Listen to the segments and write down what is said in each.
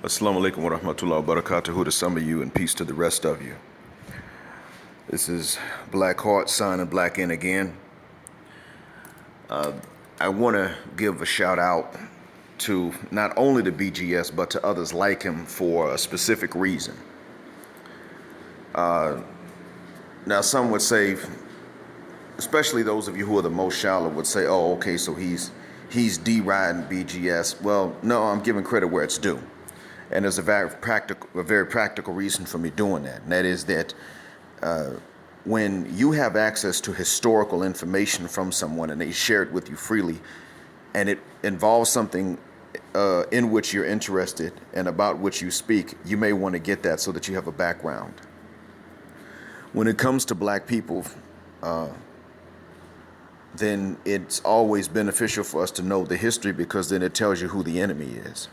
Assalamu alaikum wa rahmatullahi wa barakatuhu to some of you and peace to the rest of you. This is Black Heart signing Black in again. I want to give a shout out to not only the BGS but to others like him for a specific reason. Now some would say, especially those of you who are the most shallow, would say, oh, okay, so he's deriding BGS. Well, no, I'm giving credit where it's due. And there's a very practical reason for me doing that. And that is that when you have access to historical information from someone and they share it with you freely, and it involves something in which you're interested and about which you speak, you may want to get that so that you have a background. When it comes to black people, then it's always beneficial for us to know the history, because then it tells you who the enemy is.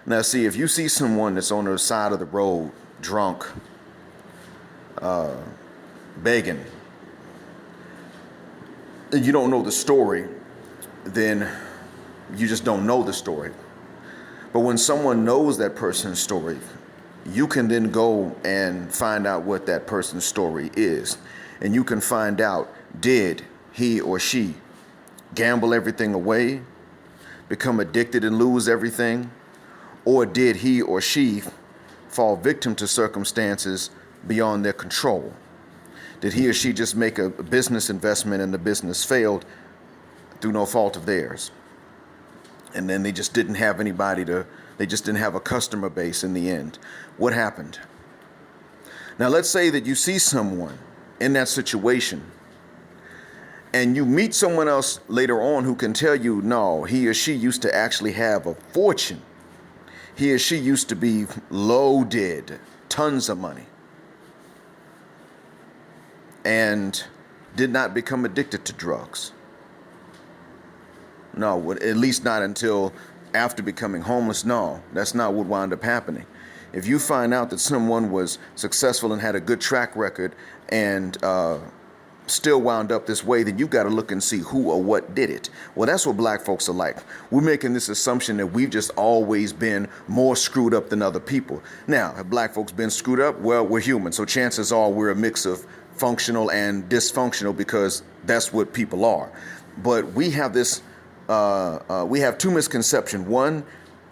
Now, see, if you see someone that's on the side of the road, drunk, begging, and you don't know the story, then you just don't know the story. But when someone knows that person's story, you can then go and find out what that person's story is. And you can find out, did he or she gamble everything away, become addicted and lose everything? Or did he or she fall victim to circumstances beyond their control? Did he or she just make a business investment and the business failed through no fault of theirs? And then they just didn't have they just didn't have a customer base in the end. What happened? Now, let's say that you see someone in that situation and you meet someone else later on who can tell you, no, he or she used to actually have a fortune. He or she used to be loaded, tons of money, and did not become addicted to drugs. No, at least not until after becoming homeless. No, that's not what wound up happening. If you find out that someone was successful and had a good track record and still wound up this way, then you got to look and see who or what did it. Well, that's what black folks are like. We're making this assumption that we've just always been more screwed up than other people. Now, have black folks been screwed up? Well, we're human, so chances are we're a mix of functional and dysfunctional, because that's what people are. But we have this, we have two misconceptions. One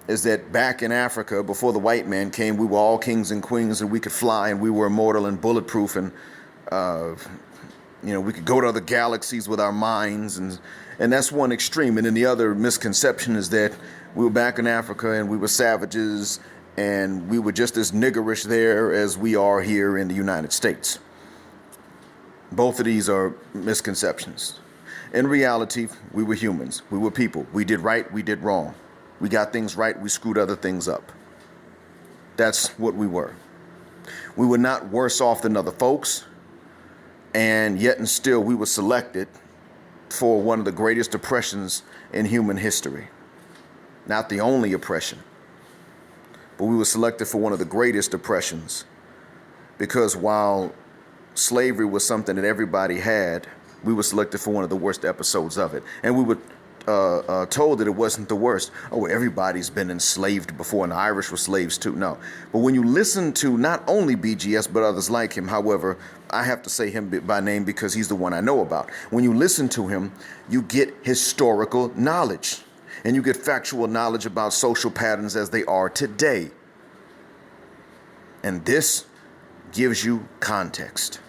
is that back in Africa, before the white man came, we were all kings and queens and we could fly and we were immortal and bulletproof, and we could go to other galaxies with our minds, and that's one extreme. And then the other misconception is that we were back in Africa and we were savages and we were just as niggerish there as we are here in the United States. Both of these are misconceptions. In reality, we were humans. We were people. We did right, we did wrong. We got things right, we screwed other things up. That's what we were. We were not worse off than other folks. And yet and still we were selected for one of the greatest oppressions in human history. Not the only oppression, but we were selected for one of the greatest oppressions, because while slavery was something that everybody had, we were selected for one of the worst episodes of it. And we were told that it wasn't the worst. Oh, everybody's been enslaved before, and the Irish were slaves too. No. But when you listen to not only BGS, but others like him, however, I have to say him by name because he's the one I know about. When you listen to him, you get historical knowledge, and you get factual knowledge about social patterns as they are today. And this gives you context.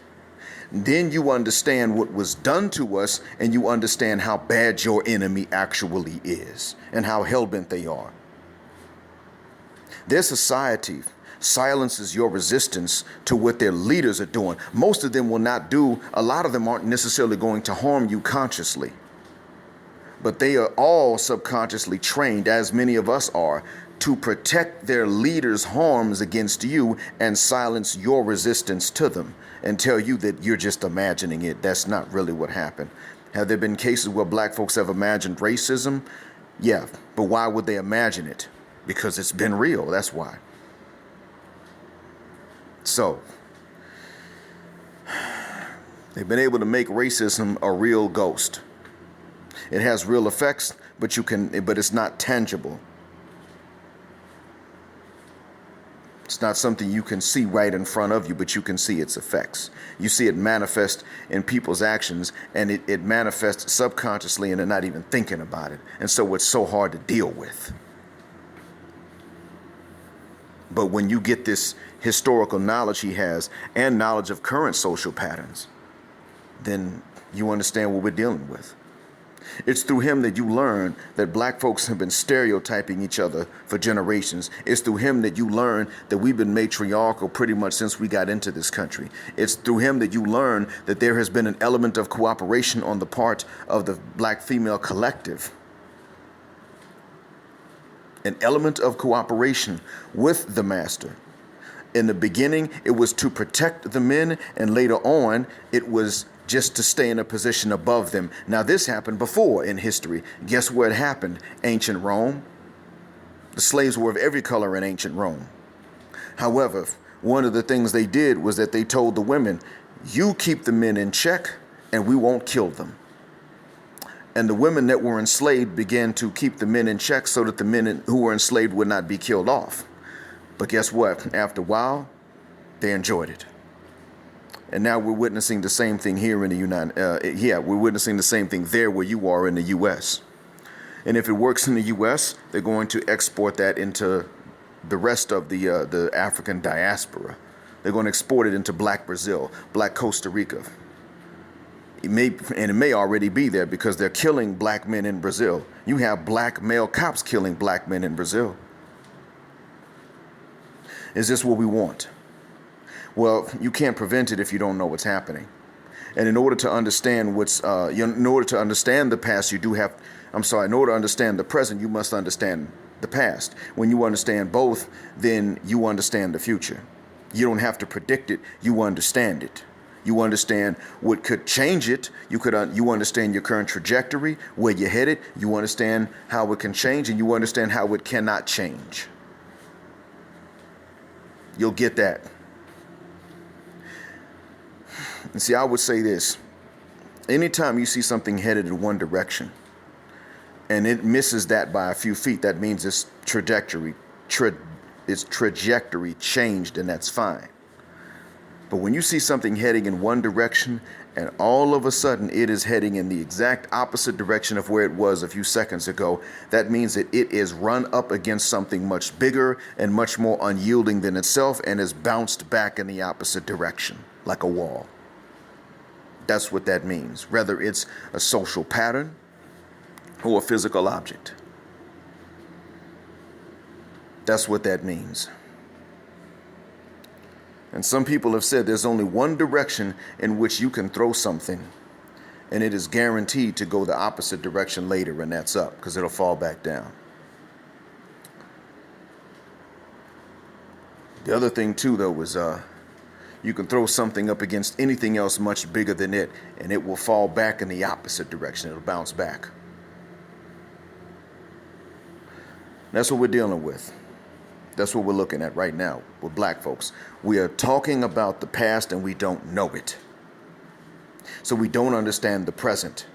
Then you understand what was done to us, and you understand how bad your enemy actually is and how hell-bent they are. Their society silences your resistance to what their leaders are doing. Most of them will not do, a lot of them aren't necessarily going to harm you consciously, but they are all subconsciously trained, as many of us are, to protect their leaders' harms against you and silence your resistance to them and tell you that you're just imagining it. That's not really what happened. Have there been cases where black folks have imagined racism? Yeah, but why would they imagine it? Because it's been real, that's why. So, they've been able to make racism a real ghost. It has real effects, but it's not tangible. It's not something you can see right in front of you, but you can see its effects. You see it manifest in people's actions, and it manifests subconsciously, and they're not even thinking about it. And so it's so hard to deal with. But when you get this historical knowledge he has and knowledge of current social patterns, then you understand what we're dealing with. It's through him that you learn that black folks have been stereotyping each other for generations. It's through him that you learn that we've been matriarchal pretty much since we got into this country. It's through him that you learn that there has been an element of cooperation on the part of the black female collective. An element of cooperation with the master. In the beginning, it was to protect the men, and later on, it was just to stay in a position above them. Now, this happened before in history. Guess where it happened? Ancient Rome. The slaves were of every color in ancient Rome. However, one of the things they did was that they told the women, you keep the men in check and we won't kill them. And the women that were enslaved began to keep the men in check so that the men who were enslaved would not be killed off. But guess what? After a while, they enjoyed it. And now we're witnessing the same thing here in the we're witnessing the same thing there where you are in the U.S. And if it works in the U.S., they're going to export that into the rest of the African diaspora. They're going to export it into Black Brazil, Black Costa Rica. It may already be there because they're killing black men in Brazil. You have black male cops killing black men in Brazil. Is this what we want? Well, you can't prevent it if you don't know what's happening. And in order to understand in order to understand the past, in order to understand the present, you must understand the past. When you understand both, then you understand the future. You don't have to predict it, you understand it. You understand what could change it. You understand your current trajectory, where you're headed. You understand how it can change, and you understand how it cannot change. You'll get that. And see, I would say this. Anytime you see something headed in one direction and it misses that by a few feet, that means its trajectory changed, and that's fine. But when you see something heading in one direction and all of a sudden it is heading in the exact opposite direction of where it was a few seconds ago, that means that it is run up against something much bigger and much more unyielding than itself and is bounced back in the opposite direction, like a wall. That's what that means, whether it's a social pattern or a physical object. That's what that means. And some people have said there's only one direction in which you can throw something, and it is guaranteed to go the opposite direction later, and that's up, because it'll fall back down. The other thing, too, though, is you can throw something up against anything else much bigger than it, and it will fall back in the opposite direction. It'll bounce back. That's what we're dealing with. That's what we're looking at right now with black folks. We are talking about the past and we don't know it. So we don't understand the present.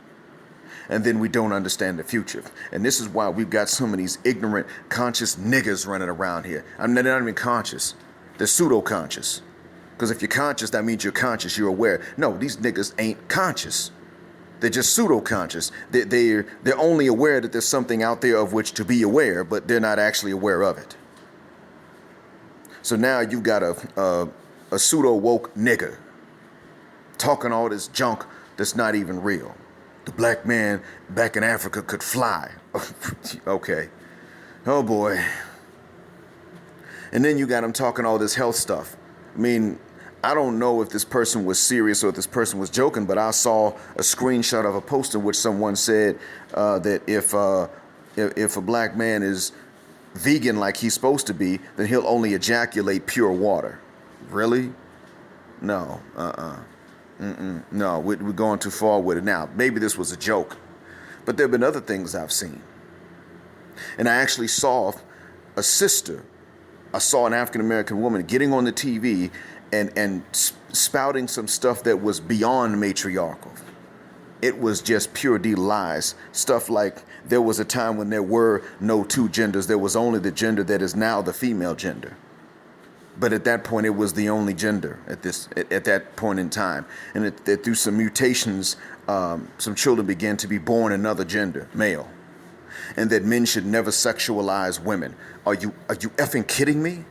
And then we don't understand the future. And this is why we've got some of these ignorant, conscious niggas running around here. I mean, they're not even conscious. They're pseudo-conscious. Because if you're conscious, that means you're conscious, you're aware. No, these niggas ain't conscious. They're just pseudo-conscious. They're only aware that there's something out there of which to be aware, but they're not actually aware of it. So now you've got a pseudo-woke nigger talking all this junk that's not even real. The black man back in Africa could fly. Okay. Oh boy. And then you got him talking all this health stuff. I mean, I don't know if this person was serious or if this person was joking, but I saw a screenshot of a post in which someone said that if a black man is vegan like he's supposed to be, then he'll only ejaculate pure water. Really? No. No, we're going too far with it now. Maybe this was a joke, but there have been other things I've seen. And I actually saw a sister. I saw an African-American woman getting on the TV and spouting some stuff that was beyond matriarchal. It was just pure D lies. Stuff like there was a time when there were no two genders. There was only the gender that is now the female gender. But at that point, it was the only gender at that point in time, and that through some mutations, some children began to be born another gender, male, and that men should never sexualize women. Are you effing kidding me?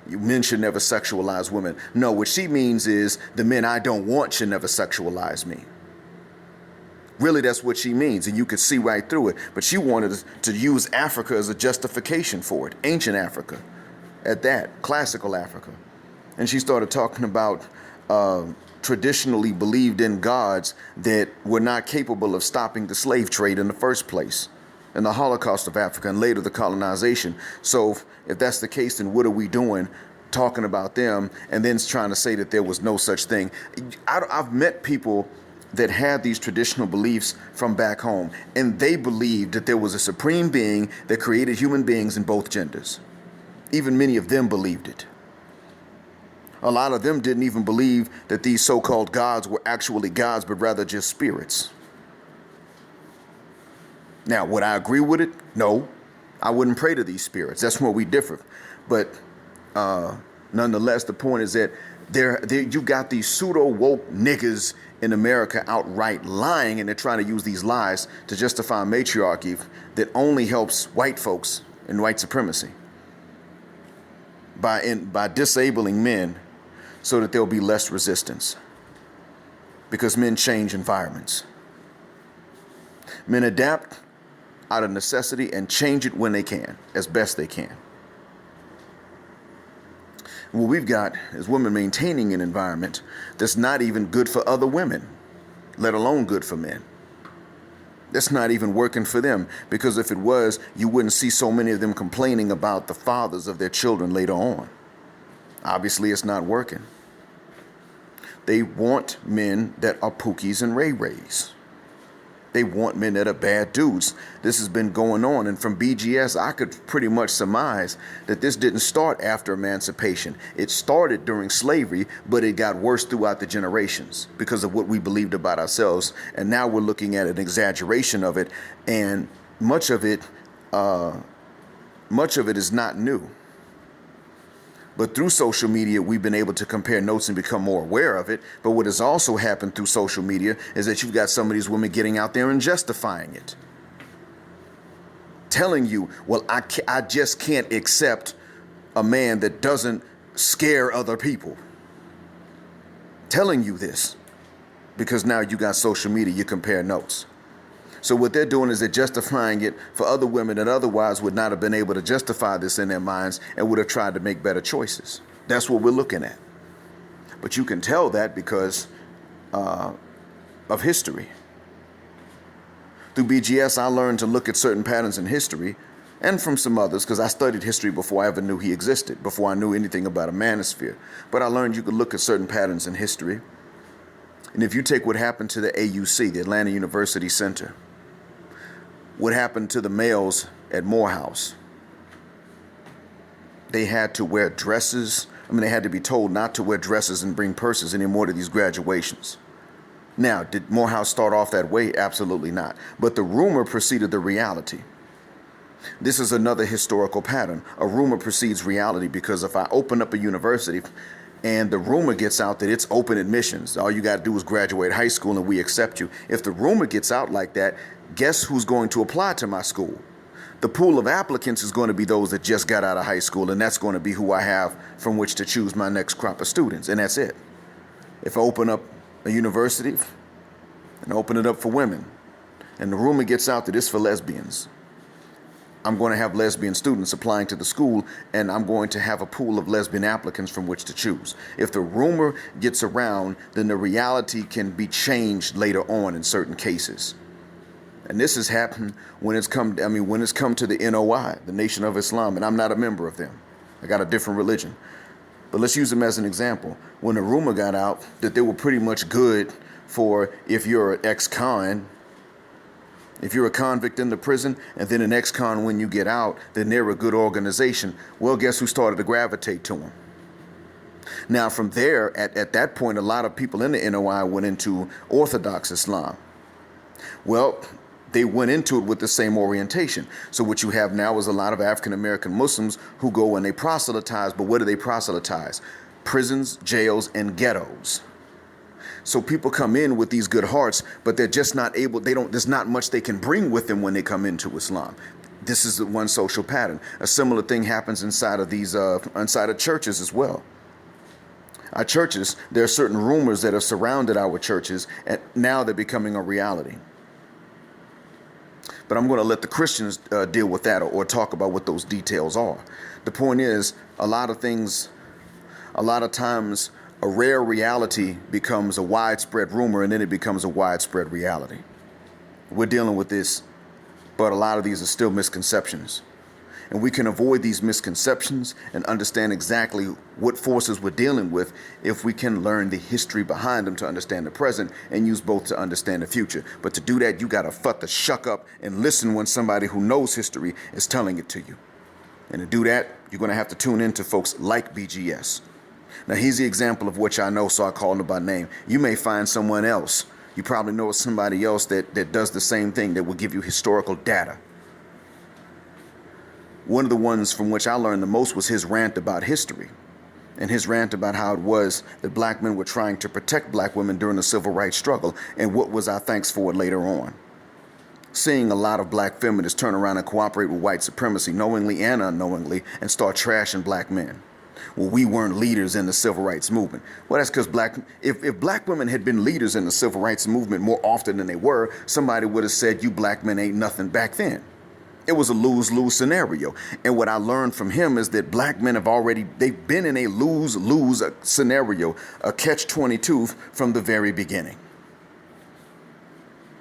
Men should never sexualize women. No, what she means is the men I don't want should never sexualize me. Really, that's what she means, and you could see right through it. But she wanted to use Africa as a justification for it, ancient Africa. At that, classical Africa. And she started talking about traditionally believed in gods that were not capable of stopping the slave trade in the first place, and the Holocaust of Africa, and later the colonization. So if that's the case, then what are we doing talking about them and then trying to say that there was no such thing? I've met people that had these traditional beliefs from back home, and they believed that there was a supreme being that created human beings in both genders. Even many of them believed it. A lot of them didn't even believe that these so-called gods were actually gods, but rather just spirits. Now, would I agree with it? No. I wouldn't pray to these spirits. That's where we differ. But nonetheless, the point is that you got these pseudo-woke niggas in America outright lying, and they're trying to use these lies to justify matriarchy that only helps white folks and white supremacy. By disabling men so that there'll be less resistance, because men change environments. Men adapt out of necessity and change it when they can, as best they can. What we've got is women maintaining an environment that's not even good for other women, let alone good for men. That's not even working for them, because if it was, you wouldn't see so many of them complaining about the fathers of their children later on. Obviously, it's not working. They want men that are Pookies and Ray Rays. They want men that are bad dudes. This has been going on, and from BGS, I could pretty much surmise that this didn't start after emancipation. It started during slavery, but it got worse throughout the generations because of what we believed about ourselves. And now we're looking at an exaggeration of it, and much of it is not new. But through social media, we've been able to compare notes and become more aware of it. But what has also happened through social media is that you've got some of these women getting out there and justifying it. Telling you, well, I just can't accept a man that doesn't scare other people. Telling you this because now you got social media, you compare notes. So what they're doing is they're justifying it for other women that otherwise would not have been able to justify this in their minds and would have tried to make better choices. That's what we're looking at. But you can tell that because of history. Through BGS, I learned to look at certain patterns in history, and from some others, because I studied history before I ever knew he existed, before I knew anything about a manosphere. But I learned you could look at certain patterns in history. And if you take what happened to the AUC, the Atlanta University Center, what happened to the males at Morehouse, they had to wear dresses. They had to be told not to wear dresses and bring purses anymore to these graduations. Now, did Morehouse start off that way? Absolutely not. But the rumor preceded the reality. This is another historical pattern. A rumor precedes reality, because if I open up a university and the rumor gets out that it's open admissions, all you got to do is graduate high school and we accept you. If the rumor gets out like that, guess who's going to apply to my school? The pool of applicants is going to be those that just got out of high school, and that's going to be who I have from which to choose my next crop of students, and that's it. If I open up a university and open it up for women, and the rumor gets out that it's for lesbians, I'm going to have lesbian students applying to the school, and I'm going to have a pool of lesbian applicants from which to choose. If the rumor gets around, then the reality can be changed later on in certain cases. And this has happened when it's come to the NOI, the Nation of Islam, and I'm not a member of them. I got a different religion. But let's use them as an example. When the rumor got out that they were pretty much good for if you're an ex-con, if you're a convict in the prison and then an ex-con when you get out, then they're a good organization. Well, guess who started to gravitate to them? Now, from there, at that point, a lot of people in the NOI went into Orthodox Islam. Well, They went into it with the same orientation. So what you have now is a lot of African-American Muslims who go and they proselytize, but what do they proselytize? Prisons, jails, and ghettos. So people come in with these good hearts, but they're just not able, there's not much they can bring with them when they come into Islam. This is the one social pattern. A similar thing happens inside of inside of churches as well. Our churches, there are certain rumors that have surrounded our churches, and now they're becoming a reality. But I'm going to let the Christians deal with that or talk about what those details are. The point is, a lot of times, a rare reality becomes a widespread rumor, and then it becomes a widespread reality. We're dealing with this, but a lot of these are still misconceptions. And we can avoid these misconceptions and understand exactly what forces we're dealing with if we can learn the history behind them to understand the present and use both to understand the future. But to do that, you got to shut the shuck up and listen when somebody who knows history is telling it to you. And to do that, you're going to have to tune in to folks like BGS. Now, here's the example of which I know, so I called him by name. You may find someone else. You probably know somebody else that does the same thing, that will give you historical data. One of the ones from which I learned the most was his rant about history, and his rant about how it was that black men were trying to protect black women during the civil rights struggle, and what was our thanks for it later on. Seeing a lot of black feminists turn around and cooperate with white supremacy, knowingly and unknowingly, and start trashing black men. Well, we weren't leaders in the civil rights movement. Well, that's because if black women had been leaders in the civil rights movement more often than they were, somebody would have said, you black men ain't nothing back then. It was a lose-lose scenario. And what I learned from him is that black men they've been in a lose-lose scenario, a catch-22 from the very beginning.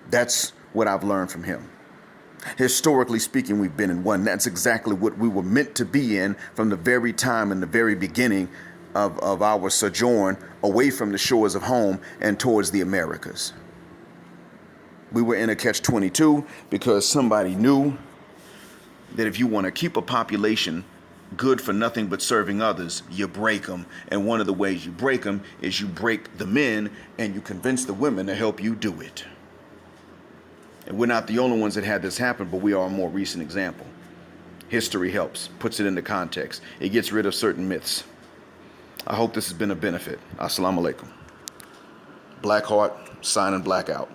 That's what I've learned from him. Historically speaking, we've been in one. That's exactly what we were meant to be in from the very time in the very beginning of our sojourn away from the shores of home and towards the Americas. We were in a catch-22 because somebody knew that if you want to keep a population good for nothing but serving others, you break them. And one of the ways you break them is you break the men and you convince the women to help you do it. And we're not the only ones that had this happen, but we are a more recent example. History helps, puts it into context. It gets rid of certain myths. I hope this has been a benefit. Assalamu alaikum. Black Heart, signing black out.